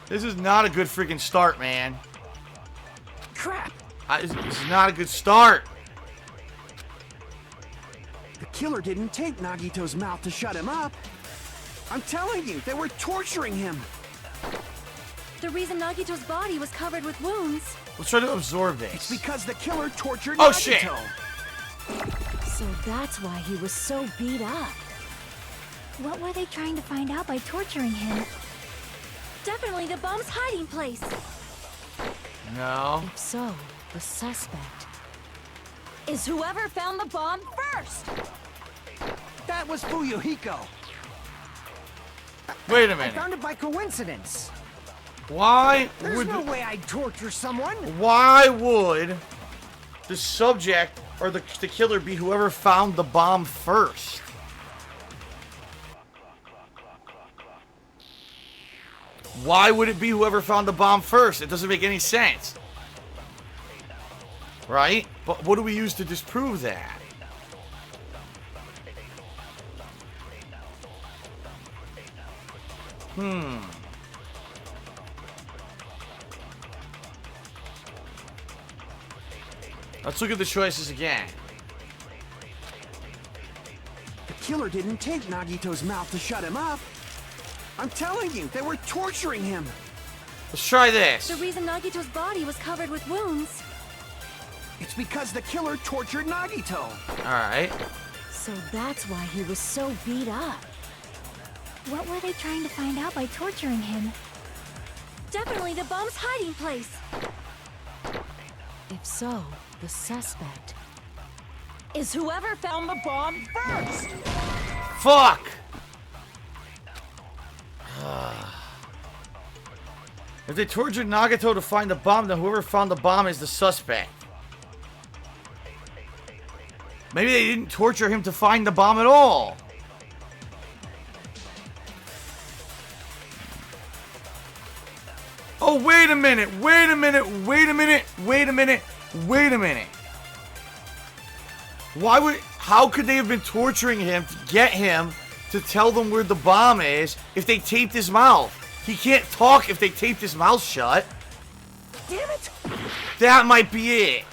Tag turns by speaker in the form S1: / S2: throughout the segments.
S1: This is not a good freaking start, man.
S2: Crap!
S1: This is not a good start.
S2: The killer didn't tape Nagito's mouth to shut him up. I'm telling you, they were torturing him.
S3: The reason Nagito's body was covered with wounds.
S1: Let's try to absorb this.
S2: It's because the killer tortured
S1: Oh,
S2: Nagito.
S1: shit.
S3: So that's why he was so beat up. What were they trying to find out by torturing him? Definitely the bomb's hiding place.
S1: No.
S3: If so, the suspect is whoever found the bomb first.
S2: That was Fuyuhiko.
S1: Wait a
S2: I
S1: minute.
S2: found it by coincidence.
S1: Why
S2: There's
S1: would
S2: no way I'd torture someone.
S1: why would the subject or the killer be whoever found the bomb first? Why would it be whoever found the bomb first? It doesn't make any sense. Right? But what do we use to disprove that? Let's look at the choices again.
S2: The killer didn't tape Nagito's mouth to shut him up. I'm telling you, they were torturing him.
S1: Let's try this.
S3: The reason Nagito's body was covered with wounds.
S2: It's because the killer tortured Nagito.
S1: Alright.
S3: So that's why he was so beat up. What were they trying to find out by torturing him? Definitely the bomb's hiding place. If so, the suspect is whoever found the bomb first.
S1: Fuck! If they tortured Nagito to find the bomb, then whoever found the bomb is the suspect. Maybe they didn't torture him to find the bomb at all. Oh, wait a minute, wait a minute, wait a minute, wait a minute, wait a minute. How could they have been torturing him to get him to tell them where the bomb is if they taped his mouth? He can't talk if they taped his mouth shut.
S2: Damn it!
S1: That might be it.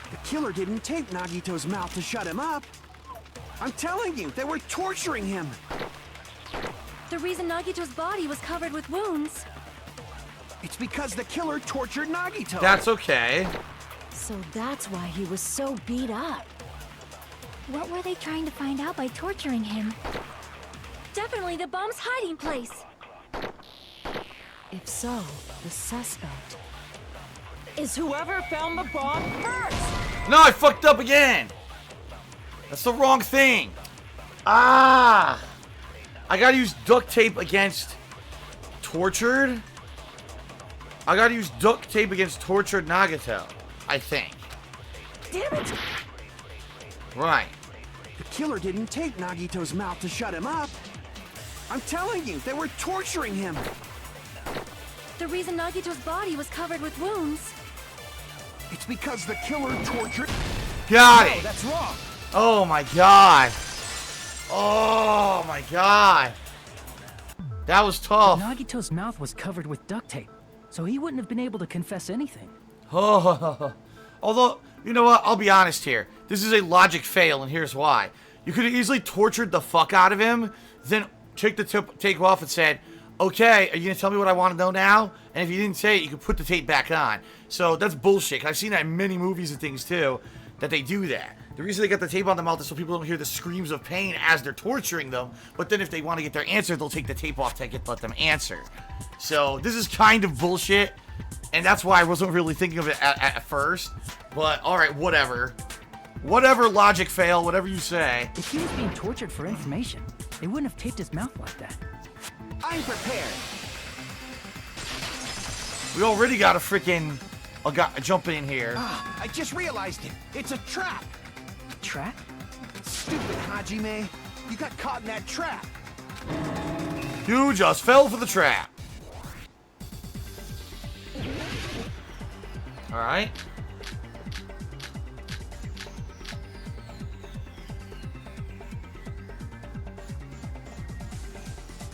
S2: The killer didn't tape Nagito's mouth to shut him up. I'm telling you, they were torturing him.
S3: The reason Nagito's body was covered with wounds.
S2: It's because the killer tortured Nagito.
S1: That's okay.
S3: So that's why he was so beat up. What were they trying to find out by torturing him? Definitely the bomb's hiding place. If so, the suspect is whoever found the bomb first.
S1: No, I fucked up again. That's the wrong thing. Ah! I gotta use duct tape against tortured. I gotta use duct tape against tortured Nagito, I think.
S2: Damn it!
S1: Right.
S2: The killer didn't tape Nagito's mouth to shut him up. I'm telling you, they were torturing him.
S3: The reason Nagito's body was covered with wounds.
S2: It's because the killer tortured...
S1: Got
S2: No,
S1: it.
S2: that's wrong.
S1: Oh my god. Oh my god. That was tough.
S4: Nagito's mouth was covered with duct tape, so he wouldn't have been able to confess anything.
S1: Oh. Although, you know what? I'll be honest here. This is a logic fail, and here's why. You could have easily tortured the fuck out of him, then took the tape off and said, okay, are you going to tell me what I want to know now? And if you didn't say it, you could put the tape back on. So that's bullshit. I've seen that in many movies and things, too, that they do that. The reason they got the tape on the mouth is so people don't hear the screams of pain as they're torturing them. But then if they want to get their answer, they'll take the tape off to let them answer. So this is kind of bullshit. And that's why I wasn't really thinking of it at first. But, alright, whatever. Whatever, logic fail, whatever you say.
S4: If he was being tortured for information, they wouldn't have taped his mouth like that.
S2: I'm prepared.
S1: We already got a freaking... jump in here.
S2: Ah, I just realized it. It's a trap.
S4: Trap?
S2: Stupid Hajime. You got caught in that trap.
S1: You just fell for the trap. Alright.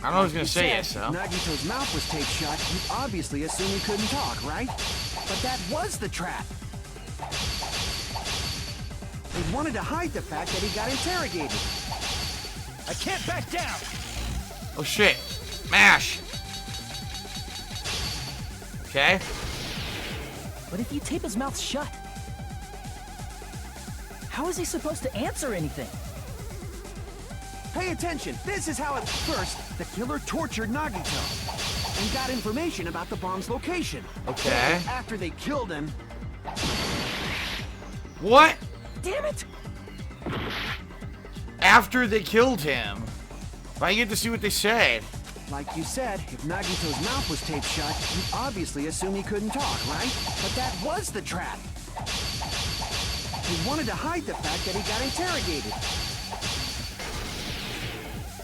S1: I don't know who's gonna
S2: You
S1: say
S2: said
S1: yes, so.
S2: Nagito's mouth was taped shut. You obviously assume he couldn't talk, right? But that was the trap. They wanted to hide the fact that he got interrogated. I can't back down.
S1: Oh shit. Mash. Okay.
S4: But if you tape his mouth shut, how is he supposed to answer anything?
S2: Pay attention. This is how it... First, the killer tortured Nagito and got information about the bomb's location.
S1: Okay.
S2: Then, after they killed him...
S1: What?
S4: Damn it!
S1: After they killed him. I get to see what they said.
S2: Like you said, if Nagito's mouth was taped shut, you obviously assume he couldn't talk, right? But that was the trap. He wanted to hide the fact that he got interrogated.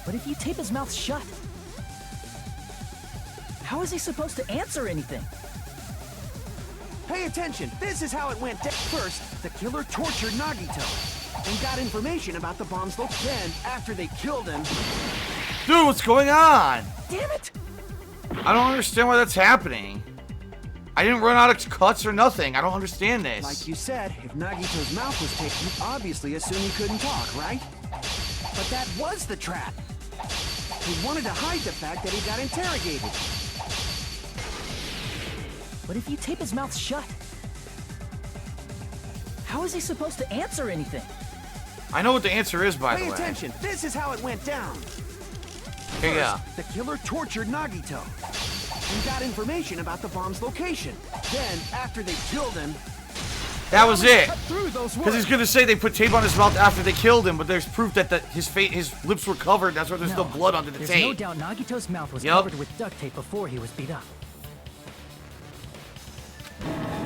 S4: But if you tape his mouth shut, how is he supposed to answer anything?
S2: Pay attention. This is how it went down. First, the killer tortured Nagito and got information about the bomb's location. Then, after they killed him...
S1: Dude, what's going on?
S4: Damn it!
S1: I don't understand why that's happening. I didn't run out of cuts or nothing. I don't understand this.
S2: Like you said, if Nagito's mouth was taped, you obviously assume he couldn't talk, right? But that was the trap. He wanted to hide the fact that he got interrogated.
S4: But if you tape his mouth shut, how is he supposed to answer anything?
S1: I know what the answer is, by the
S2: Pay
S1: way.
S2: attention. This is how it went down.
S1: Here you go.
S2: The killer tortured Nagito and got information about the bomb's location. Then, after they killed him...
S1: That was it.
S2: Cut through those
S1: Because he's
S2: words.
S1: gonna say they put tape on his mouth after they killed him, but there's proof that his lips were covered. That's why there's no blood under the
S4: There's
S1: tape.
S4: no doubt Nagito's mouth was
S1: Yep.
S4: covered with duct tape before he was beat up.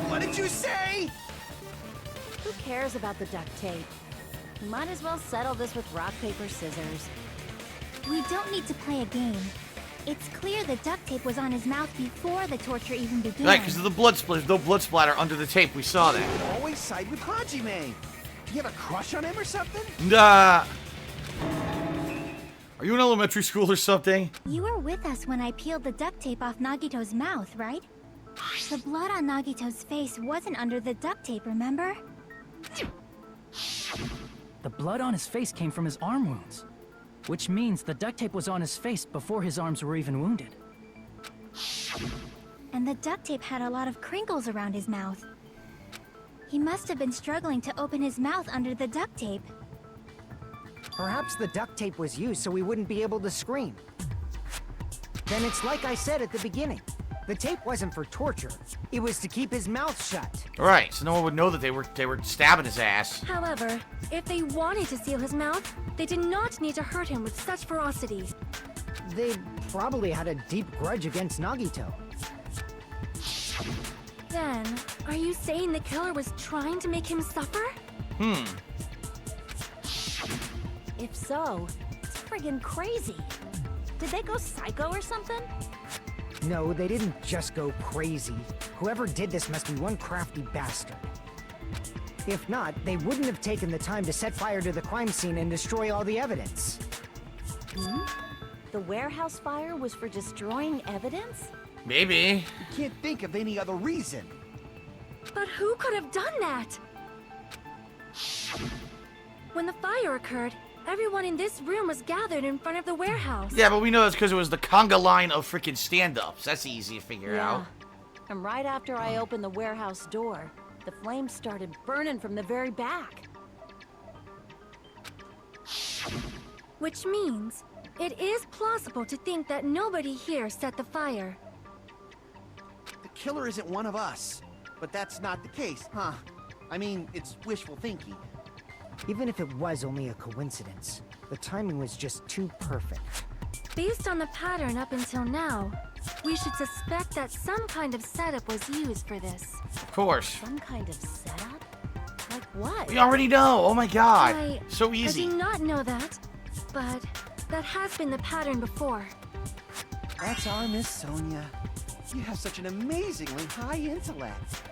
S2: What did you say?
S3: Who cares about the duct tape? We might as well settle this with rock, paper, scissors. We don't need to play a game. It's clear the duct tape was on his mouth before the torture even began.
S1: Right, because of the blood split. There's no blood splatter under the tape. We saw that.
S2: You always side with Hajime. You have a crush on him or something?
S1: Are you in elementary school or something?
S3: You were with us when I peeled the duct tape off Nagito's mouth, right? The blood on Nagito's face wasn't under the duct tape, remember?
S4: The blood on his face came from his arm wounds, which means the duct tape was on his face before his arms were even wounded.
S3: And the duct tape had a lot of crinkles around his mouth. He must have been struggling to open his mouth under the duct tape.
S5: Perhaps the duct tape was used so he wouldn't be able to scream. Then it's like I said at the beginning. The tape wasn't for torture. It was to keep his mouth shut.
S1: Right, so no one would know that they were stabbing his ass.
S6: However, if they wanted to seal his mouth, they did not need to hurt him with such ferocity.
S5: They probably had a deep grudge against Nagito.
S6: Then, are you saying the killer was trying to make him suffer?
S3: If so, it's friggin' crazy. Did they go psycho or something?
S5: No, they didn't just go crazy. Whoever did this must be one crafty bastard. If not, they wouldn't have taken the time to set fire to the crime scene and destroy all the evidence.
S3: The warehouse fire was for destroying evidence?
S1: Maybe.
S2: Can't think of any other reason.
S6: But who could have done that? When the fire occurred, everyone in this room was gathered in front of the warehouse.
S1: Yeah, but we know that's because it was the conga line of freaking stand-ups. That's easy to figure out.
S7: And right after I opened the warehouse door, the flames started burning from the very back.
S6: Which means, it is plausible to think that nobody here set the fire.
S2: The killer isn't one of us. But that's not the case, huh? I mean, it's wishful thinking.
S5: Even if it was only a coincidence, the timing was just too perfect.
S6: Based on the pattern up until now, we should suspect that some kind of setup was used for this.
S1: Of course.
S7: Some kind of setup? Like what?
S1: We already know. Oh my god. So
S6: I
S1: easy.
S6: did not know that, but that has been the pattern before.
S2: That's our Miss Sonia. You have such an amazingly high intellect.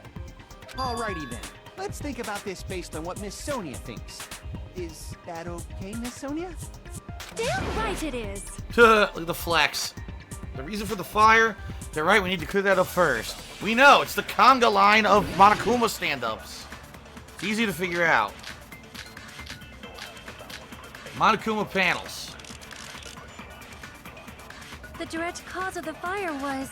S2: Alrighty then. Let's think about this based on what Miss Sonia thinks. Is that okay, Miss Sonia?
S6: Damn right it is.
S1: Look at the flex. The reason for the fire? They're right, we need to clear that up first. We know, it's the conga line of Monokuma stand-ups. It's easy to figure out. Monokuma panels.
S6: The direct cause of the fire was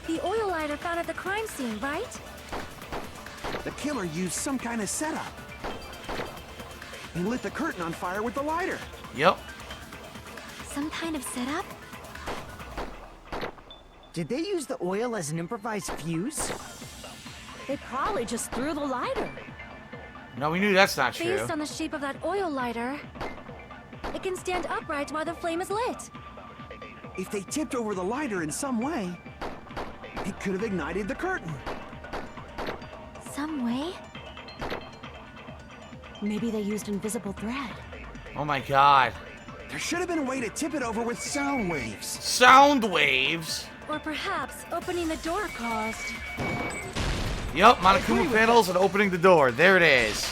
S6: the oil lighter found at the crime scene, right?
S2: The killer used some kind of setup. He lit the curtain on fire with the lighter.
S1: Yep.
S6: Some kind of setup?
S5: Did they use the oil as an improvised fuse?
S7: They probably just threw the lighter.
S1: No, we knew that's not true.
S6: Based on the shape of that oil lighter, it can stand upright while the flame is lit.
S2: If they tipped over the lighter in some way, it could have ignited the curtain.
S6: Some way?
S7: Maybe they used invisible thread.
S1: Oh my god.
S2: There should have been a way to tip it over with sound waves.
S1: Sound waves?
S6: Or perhaps opening the door caused.
S1: Yep, Monokuma panels and opening the door. There it is.